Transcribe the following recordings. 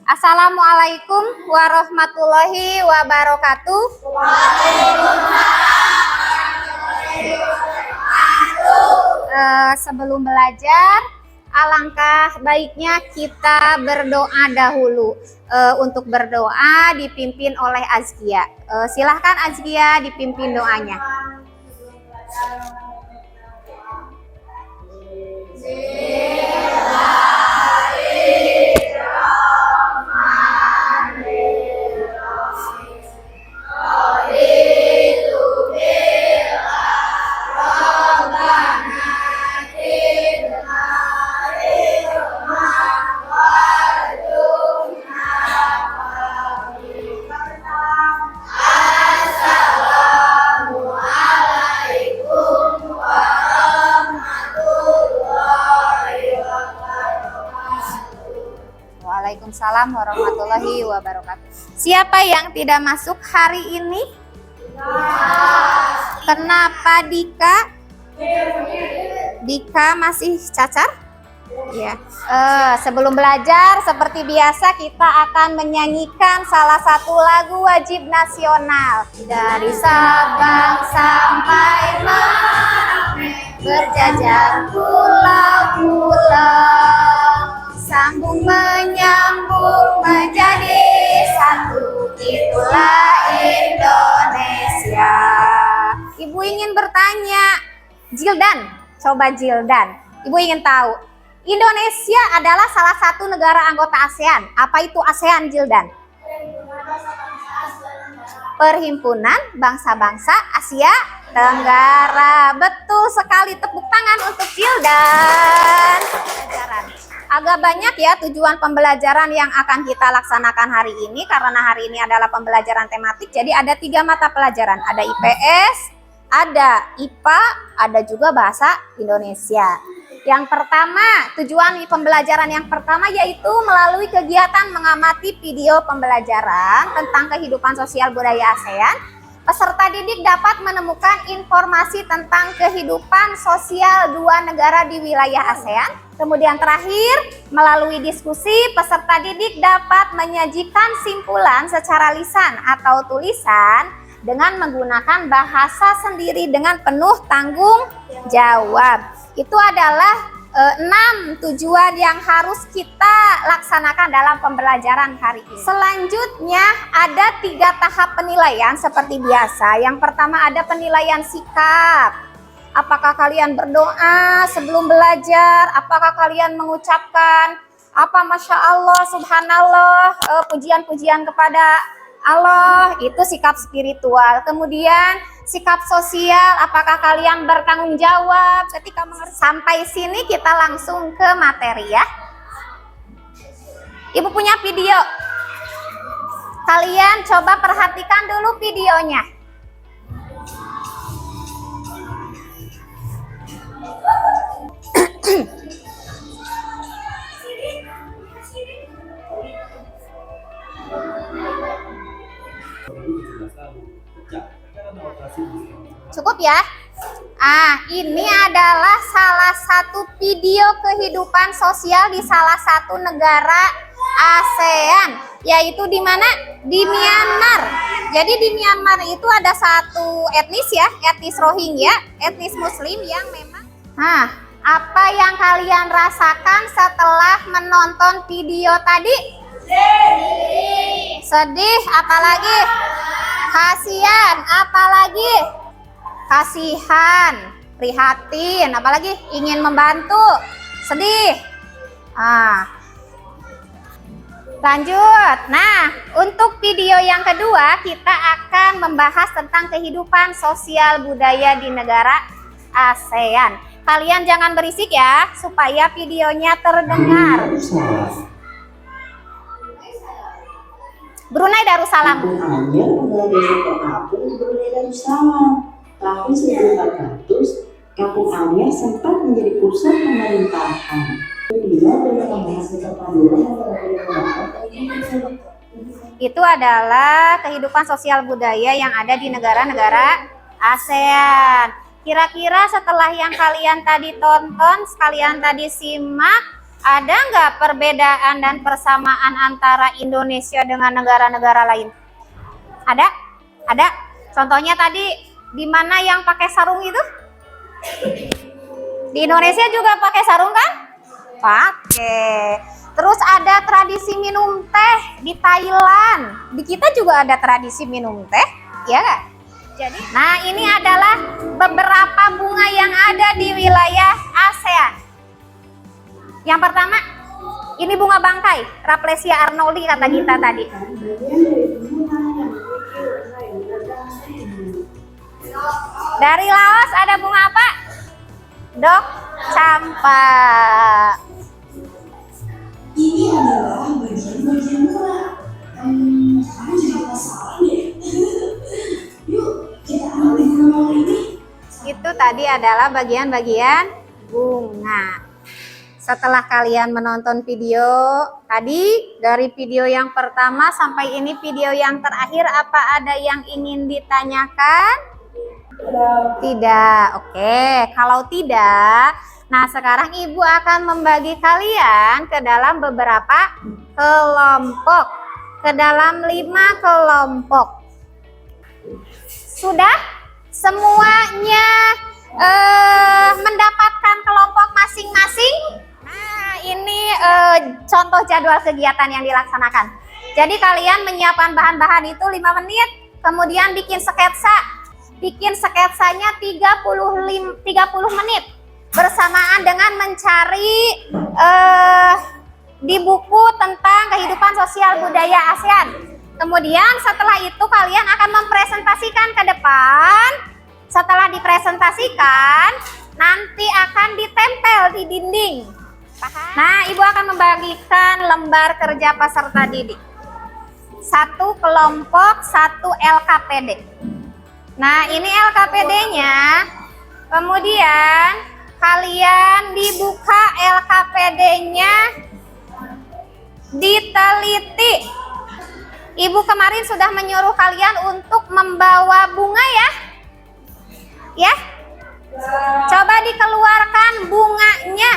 Assalamualaikum warahmatullahi wabarakatuh. Sebelum belajar, alangkah baiknya kita berdoa dahulu. Untuk berdoa dipimpin oleh Azkia. Silahkan Azkia dipimpin doanya. Waalaikumsalam warahmatullahi wabarakatuh. Siapa yang tidak masuk hari ini? Kenapa Dika? Dika masih cacar? Ya. Sebelum belajar, seperti biasa kita akan menyanyikan salah satu lagu wajib nasional. Dari Sabang sampai Merauke, berjajar pulau-pulau, sambung menyambung menjadi satu, itulah Indonesia. Ibu ingin bertanya, Jildan, coba Jildan, Ibu ingin tahu, Indonesia adalah salah satu negara anggota ASEAN. Apa itu ASEAN, Jildan? Perhimpunan Bangsa-Bangsa Asia Tenggara. Betul sekali, tepuk tangan untuk Jildan. Agak banyak ya tujuan pembelajaran yang akan kita laksanakan hari ini, karena hari ini adalah pembelajaran tematik. Jadi ada 3 mata pelajaran, ada IPS, ada IPA, ada juga bahasa Indonesia. Yang pertama, tujuan pembelajaran yang pertama yaitu melalui kegiatan mengamati video pembelajaran tentang kehidupan sosial budaya ASEAN, peserta didik dapat menemukan informasi tentang kehidupan sosial 2 negara di wilayah ASEAN. Kemudian terakhir, melalui diskusi, peserta didik dapat menyajikan simpulan secara lisan atau tulisan dengan menggunakan bahasa sendiri dengan penuh tanggung jawab. Itu adalah 6 tujuan yang harus kita laksanakan dalam pembelajaran hari ini. Selanjutnya ada 3 tahap penilaian seperti biasa. Yang pertama ada penilaian sikap. Apakah kalian berdoa sebelum belajar? Apakah kalian mengucapkan Masya Allah, Subhanallah, pujian-pujian kepada Allah? Itu sikap spiritual. Kemudian sikap sosial, apakah kalian bertanggung jawab ketika mengerti? Sampai sini kita langsung ke materi ya. Ibu punya video. Kalian coba perhatikan dulu videonya. Cukup ya? Ini adalah salah satu video kehidupan sosial di salah satu negara ASEAN, yaitu di mana? Di Myanmar. Jadi di Myanmar itu ada satu etnis ya, etnis Rohingya, etnis Muslim yang memang. Apa yang kalian rasakan setelah menonton video tadi? Sedih, apalagi? Kasihan, apalagi? Kasihan, prihatin, apalagi? Ingin membantu, sedih. Lanjut. Nah, untuk video yang kedua kita akan membahas tentang kehidupan sosial budaya di negara ASEAN. Kalian jangan berisik ya, supaya videonya terdengar. Brunei Darussalam. Tahun 1400, Kampung Anyar sempat menjadi pusat pemerintahan. Itu adalah kehidupan sosial budaya yang ada di negara-negara ASEAN. Kira-kira setelah yang kalian tadi tonton, sekalian tadi simak, Ada nggak perbedaan dan persamaan antara Indonesia dengan negara-negara lain? Ada? Ada. Contohnya tadi, di mana yang pakai sarung itu? Di Indonesia juga pakai sarung kan? Pakai. Terus ada tradisi minum teh di Thailand. Di kita juga ada tradisi minum teh, ya kan? Jadi, nah ini adalah beberapa bunga yang ada di wilayah ASEAN. Yang pertama, ini bunga bangkai, Rafflesia arnoldi kata kita tadi. Dari Laos ada bunga apa? Dok campa. Ini adalah bagian-bagian murah. Sekarang jadi penasaran deh. Yuk, kita ambil bunga ini. Itu tadi adalah bagian-bagian bunga. Setelah kalian menonton video tadi, dari video yang pertama sampai ini video yang terakhir, apa ada yang ingin ditanyakan? Tidak. Oke, kalau tidak, nah sekarang Ibu akan membagi kalian ke dalam beberapa kelompok, ke dalam 5 kelompok. Sudah semuanya mendapatkan kelompok masing-masing? Nah, ini contoh jadwal kegiatan yang dilaksanakan. Jadi kalian menyiapkan bahan-bahan itu 5 menit, kemudian bikin sketsa. Bikin sketsanya 30 menit bersamaan dengan mencari di buku tentang kehidupan sosial budaya ASEAN. Kemudian setelah itu kalian akan mempresentasikan ke depan. Setelah dipresentasikan, nanti akan ditempel di dinding. Nah, Ibu akan membagikan lembar kerja peserta didik. 1 kelompok, 1 LKPD. Nah, ini LKPD-nya. Kemudian kalian dibuka LKPD-nya, diteliti. Ibu kemarin sudah menyuruh kalian untuk membawa bunga ya. Ya. Coba dikeluarkan bunganya.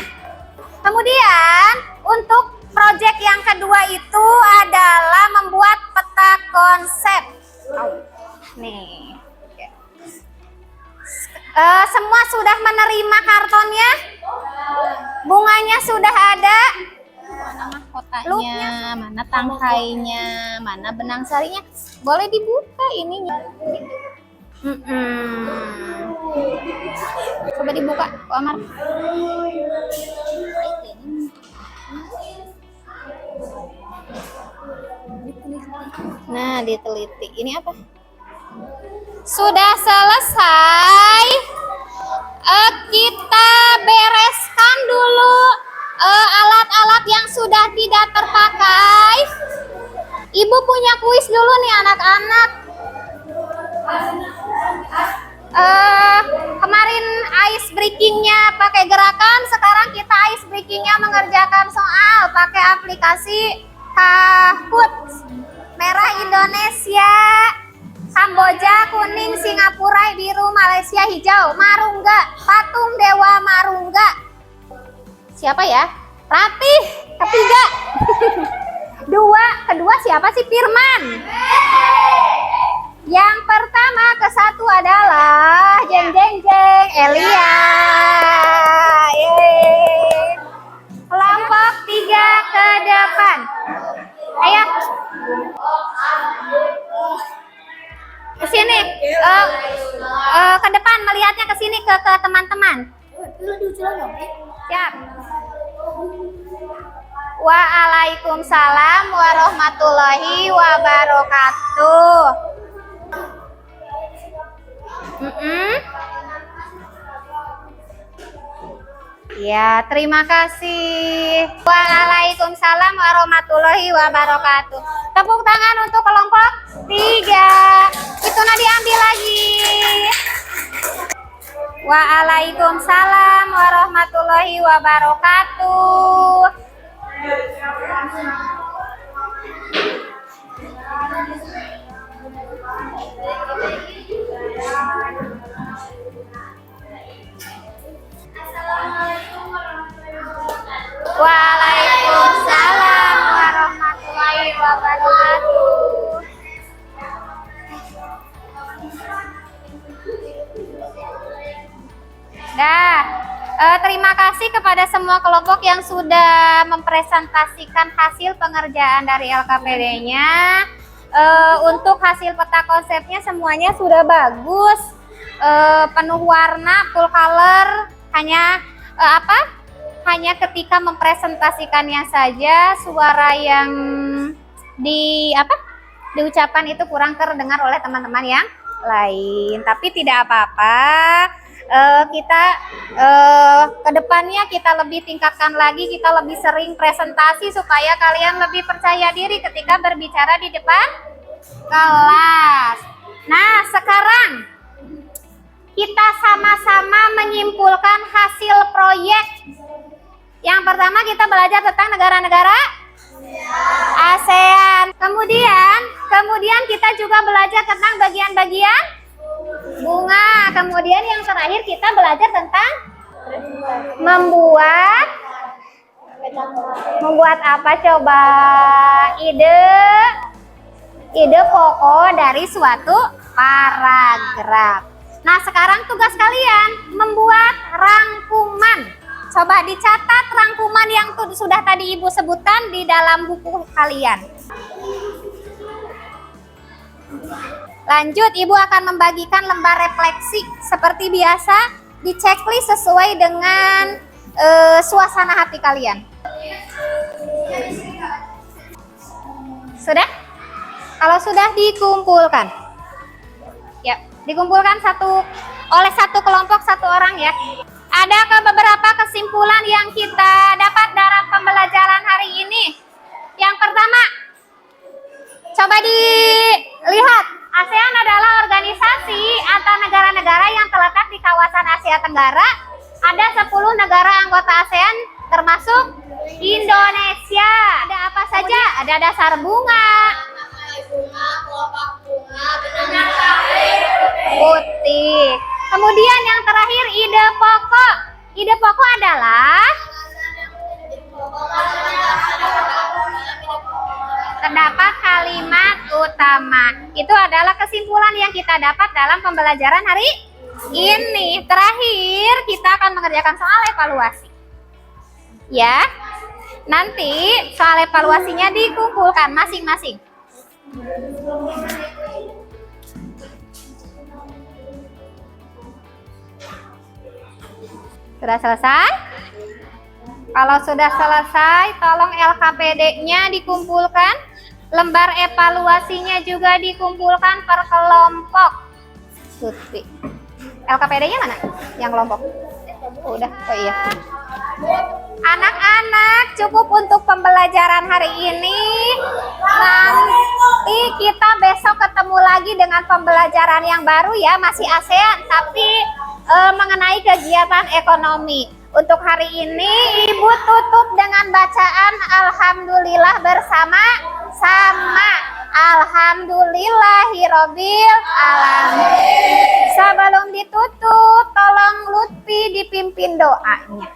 Kemudian untuk proyek yang kedua itu adalah membuat peta konsep. Nih. Semua sudah menerima kartonnya? Bunganya sudah ada? Mana mahkotanya, mana tangkainya, mana benang sarinya? Boleh dibuka ininya. Coba dibuka, Pak Amar. Nah, diteliti. Ini apa? Sudah selesai. Kita bereskan dulu alat-alat yang sudah tidak terpakai. Ibu punya kuis dulu nih anak-anak. Kemarin ice breakingnya pakai gerakan, sekarang kita ice breakingnya mengerjakan soal pakai aplikasi Kahoot. Merah Indonesia, Kamboja kuning, Singapura biru, Malaysia hijau, Marungga, patung Dewa Marungga. Siapa ya? Ratih. Ketiga. Kedua siapa sih? Firman. Yang pertama ke 1 adalah jeng jeng jeng Elia. Yeay. Kelompok 3 ke depan. Ayo. Ke sini. Ke depan melihatnya ke sini ke teman-teman. Siap. Waalaikumsalam warahmatullahi wabarakatuh. Ya, terima kasih. Waalaikumsalam warahmatullahi wabarakatuh. Tepuk tangan untuk kelompok 3. Itu nanti ambil lagi. Waalaikumsalam warahmatullahi wabarakatuh. Waalaikumsalam Terima kasih kepada semua kelompok yang sudah mempresentasikan hasil pengerjaan dari LKPD-nya. Untuk hasil peta konsepnya semuanya sudah bagus, penuh warna, full color. Hanya ketika mempresentasikannya saja suara yang diucapkan itu kurang terdengar oleh teman-teman yang lain. Tapi tidak apa-apa. Kita kedepannya kita lebih tingkatkan lagi, kita lebih sering presentasi supaya kalian lebih percaya diri ketika berbicara di depan kelas. Nah, sekarang kita sama-sama menyimpulkan hasil proyek. Yang pertama kita belajar tentang negara-negara ASEAN. Kemudian kita juga belajar tentang bagian-bagian bunga. Kemudian yang terakhir kita belajar tentang membuat apa coba? Ide pokok dari suatu paragraf. Nah, sekarang tugas kalian membuat rangkuman. Coba dicatat rangkuman yang sudah tadi Ibu sebutkan di dalam buku kalian. Lanjut, Ibu akan membagikan lembar refleksi seperti biasa, di checklist sesuai dengan suasana hati kalian. Sudah? Kalau sudah dikumpulkan. Ya, dikumpulkan oleh satu kelompok, satu orang ya. Ada beberapa kesimpulan yang kita dapat dalam pembelajaran hari ini. Yang pertama, coba dilihat, ASEAN adalah organisasi antar negara-negara yang terletak di kawasan Asia Tenggara. Ada 10 negara anggota ASEAN termasuk Indonesia. Ada apa saja? Ada dasar bunga, putih. Kemudian yang terakhir ide pokok. Ide pokok adalah terdapat kalimat utama. Itu adalah kesimpulan yang kita dapat dalam pembelajaran hari ini. Terakhir kita akan mengerjakan soal evaluasi. Ya. Nanti soal evaluasinya dikumpulkan masing-masing. Sudah selesai? Kalau sudah selesai, tolong LKPD-nya dikumpulkan. Lembar evaluasinya juga dikumpulkan per kelompok. Tuti. LKPD-nya mana? Yang kelompok? Udah, oh iya. Anak-anak, cukup untuk pembelajaran hari ini. Nanti kita besok ketemu lagi dengan pembelajaran yang baru ya, masih ASEAN, tapi mengenai kegiatan ekonomi. Untuk hari ini Ibu tutup dengan bacaan Alhamdulillah bersama-sama. Alhamdulillahirobbil alamin. Sebelum ditutup, tolong Lutfi dipimpin doanya.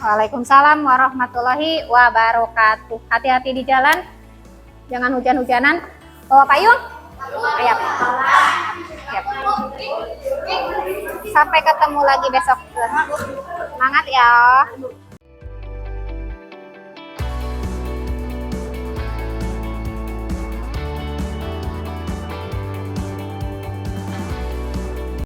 Waalaikumsalam warahmatullahi wabarakatuh. Hati-hati di jalan, jangan hujan-hujanan. Bawa payung? Siap. Siap. Sampai ketemu lagi besok. Semangat ya.